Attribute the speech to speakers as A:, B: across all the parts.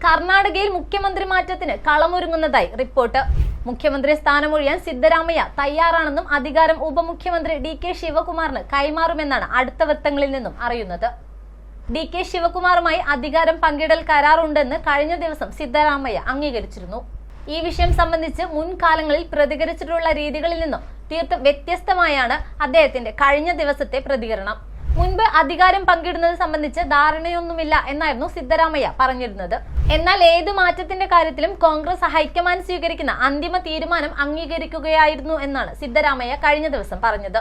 A: കർണാടകയിൽ മുഖ്യമന്ത്രി മാറ്റത്തിന് കളമൊരുങ്ങുന്നതായി റിപ്പോർട്ട്. മുഖ്യമന്ത്രി സ്ഥാനമൊഴിയാൻ സിദ്ധരാമയ്യ തയ്യാറാണെന്നും അധികാരം ഉപമുഖ്യമന്ത്രി DK ശിവകുമാറിന് കൈമാറുമെന്നാണ് അടുത്ത വൃത്തങ്ങളിൽ നിന്നും അറിയുന്നത്. DK ശിവകുമാറുമായി അധികാരം പങ്കിടൽ കരാറുണ്ടെന്ന് കഴിഞ്ഞ ദിവസം സിദ്ധരാമയ്യ അംഗീകരിച്ചിരുന്നു. ഈ വിഷയം സംബന്ധിച്ച് മുൻകാലങ്ങളിൽ പ്രതികരിച്ചിട്ടുള്ള രീതികളിൽ നിന്നും തീർത്തും വ്യത്യസ്തമായാണ് അദ്ദേഹത്തിന്റെ കഴിഞ്ഞ ദിവസത്തെ പ്രതികരണം. മുൻപ് അധികാരം പങ്കിടുന്നത് സംബന്ധിച്ച് ധാരണയൊന്നുമില്ല എന്നായിരുന്നു സിദ്ധരാമയ്യ പറഞ്ഞിരുന്നത്. എന്നാൽ ഏത് മാറ്റത്തിന്റെ കാര്യത്തിലും കോൺഗ്രസ് ഹൈക്കമാൻഡ് സ്വീകരിക്കുന്ന അന്തിമ തീരുമാനം അംഗീകരിക്കുകയായിരുന്നു എന്നാണ് സിദ്ധരാമയ്യ കഴിഞ്ഞ ദിവസം പറഞ്ഞത്.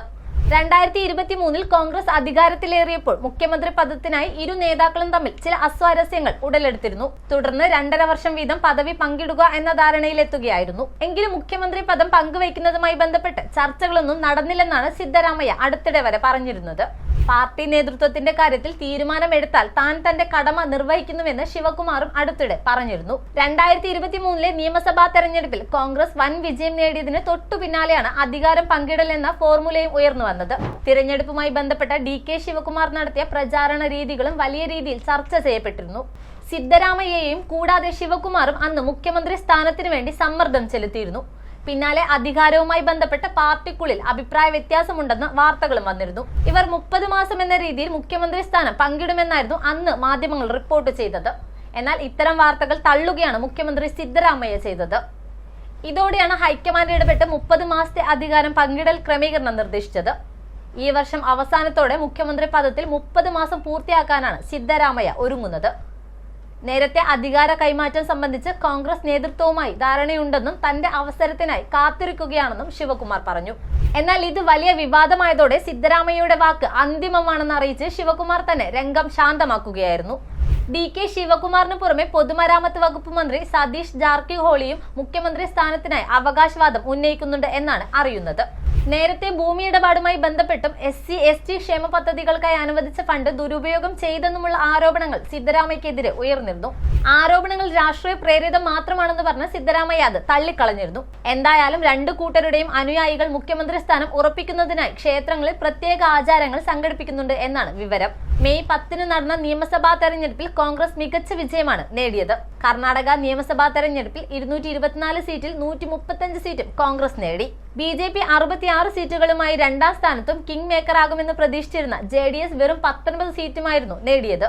A: 2023 കോൺഗ്രസ് അധികാരത്തിലേറിയപ്പോൾ മുഖ്യമന്ത്രി പദത്തിനായി ഇരു നേതാക്കളും തമ്മിൽ ചില അസ്വാരസ്യങ്ങൾ ഉടലെടുത്തിരുന്നു. തുടർന്ന് 2.5 വർഷം വീതം പദവി പങ്കിടുക എന്ന ധാരണയിലെത്തുകയായിരുന്നു. എങ്കിലും മുഖ്യമന്ത്രി പദം പങ്കുവയ്ക്കുന്നതുമായി ബന്ധപ്പെട്ട് ചർച്ചകളൊന്നും നടന്നില്ലെന്നാണ് സിദ്ധരാമയ്യ അടുത്തിടെ വരെ പറഞ്ഞിരുന്നത്. പാർട്ടി നേതൃത്വത്തിന്റെ കാര്യത്തിൽ തീരുമാനമെടുത്താൽ താൻ തന്റെ കടമ നിർവഹിക്കുന്നുവെന്ന് ശിവകുമാറും അടുത്തിടെ പറഞ്ഞിരുന്നു. 2023 നിയമസഭാ തെരഞ്ഞെടുപ്പിൽ കോൺഗ്രസ് വൻ വിജയം നേടിയതിന് തൊട്ടു പിന്നാലെയാണ് അധികാരം പങ്കിടൽ എന്ന ഫോർമുലയും ഉയർന്നു വന്നത്. തിരഞ്ഞെടുപ്പുമായി ബന്ധപ്പെട്ട DK ശിവകുമാർ നടത്തിയ പ്രചാരണ രീതികളും വലിയ രീതിയിൽ ചർച്ച ചെയ്യപ്പെട്ടിരുന്നു. സിദ്ധരാമയ്യയും കൂടാതെ ശിവകുമാറും അന്ന് മുഖ്യമന്ത്രി സ്ഥാനത്തിനു വേണ്ടി സമ്മർദ്ദം ചെലുത്തിയിരുന്നു. പിന്നാലെ അധികാരവുമായി ബന്ധപ്പെട്ട പാർട്ടിക്കുള്ളിൽ അഭിപ്രായ വ്യത്യാസമുണ്ടെന്ന് വാർത്തകളും വന്നിരുന്നു. ഇവർ 30 മാസം എന്ന രീതിയിൽ മുഖ്യമന്ത്രി സ്ഥാനം പങ്കിടുമെന്നായിരുന്നു അന്ന് മാധ്യമങ്ങൾ റിപ്പോർട്ട് ചെയ്തത്. എന്നാൽ ഇത്തരം വാർത്തകൾ തള്ളുകയാണ് മുഖ്യമന്ത്രി സിദ്ധരാമയ്യ ചെയ്തത്. ഇതോടെയാണ് ഹൈക്കമാൻഡ് ഇടപെട്ട് 30 മാസത്തെ അധികാരം പങ്കിടൽ ക്രമീകരണം നിർദ്ദേശിച്ചത്. ഈ വർഷം അവസാനത്തോടെ മുഖ്യമന്ത്രി പദത്തിൽ 30 മാസം പൂർത്തിയാക്കാനാണ് സിദ്ധരാമയ്യ ഒരുങ്ങുന്നത്. നേരത്തെ അധികാര കൈമാറ്റം സംബന്ധിച്ച് കോൺഗ്രസ് നേതൃത്വവുമായി ധാരണയുണ്ടെന്നും തന്റെ അവസരത്തിനായി കാത്തിരിക്കുകയാണെന്നും ശിവകുമാർ പറഞ്ഞു. എന്നാൽ ഇത് വലിയ വിവാദമായതോടെ സിദ്ധരാമയ്യയുടെ വാക്ക് അന്തിമമാണെന്ന് അറിയിച്ച് ശിവകുമാർ തന്നെ രംഗം ശാന്തമാക്കുകയായിരുന്നു. DK ശിവകുമാറിന് പുറമെ പൊതുമരാമത്ത് വകുപ്പ് മന്ത്രി സതീഷ് ജാർക്കിഹോളിയും മുഖ്യമന്ത്രി സ്ഥാനത്തിനായി അവകാശവാദം ഉന്നയിക്കുന്നുണ്ട് എന്നാണ് അറിയുന്നത്. നേരത്തെ ഭൂമി ഇടപാടുമായി ബന്ധപ്പെട്ടും SC/ST ക്ഷേമ പദ്ധതികൾക്കായി അനുവദിച്ച ഫണ്ട് ദുരുപയോഗം ചെയ്തെന്നുമുള്ള ആരോപണങ്ങൾ സിദ്ധരാമയ്യക്കെതിരെ ഉയർന്നിരുന്നു. ആരോപണങ്ങൾ രാഷ്ട്രീയ പ്രേരിതം മാത്രമാണെന്ന് പറഞ്ഞ് സിദ്ധരാമയ്യ അത് തള്ളിക്കളഞ്ഞിരുന്നു. എന്തായാലും രണ്ടു കൂട്ടരുടെയും അനുയായികൾ മുഖ്യമന്ത്രി സ്ഥാനം ഉറപ്പിക്കുന്നതിനായി ക്ഷേത്രങ്ങളിൽ പ്രത്യേക ആചാരങ്ങൾ സംഘടിപ്പിക്കുന്നുണ്ട് എന്നാണ് വിവരം. മെയ് 10 നടന്ന നിയമസഭാ തെരഞ്ഞെടുപ്പിൽ കോൺഗ്രസ് മികച്ച വിജയമാണ് നേടിയത്. കർണാടക നിയമസഭാ തെരഞ്ഞെടുപ്പിൽ 224 സീറ്റിൽ 135 സീറ്റും കോൺഗ്രസ് നേടി. BJP 66 സീറ്റുകളുമായി 2ാം സ്ഥാനത്തും കിങ് മേക്കർ ആകുമെന്ന് പ്രതീക്ഷിച്ചിരുന്ന JDS വെറും 19 സീറ്റുമായിരുന്നു നേടിയത്.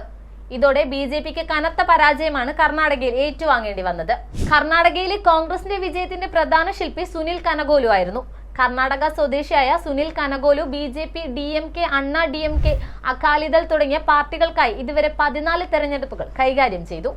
A: ഇതോടെ BJPക്ക് കനത്ത പരാജയമാണ് കർണാടകയിൽ ഏറ്റുവാങ്ങേണ്ടി വന്നത്. കർണാടകയിലെ കോൺഗ്രസിന്റെ വിജയത്തിന്റെ പ്രധാന ശില്പി സുനിൽ കനഗോലു ആയിരുന്നു. കർണാടക സ്വദേശിയായ സുനിൽ കനഗോലു BJP, DMK, അണ്ണാ DMK, അകാലിദൾ തുടങ്ങിയ പാർട്ടികൾക്കായി ഇതുവരെ 14 തെരഞ്ഞെടുപ്പുകൾ കൈകാര്യം ചെയ്തു.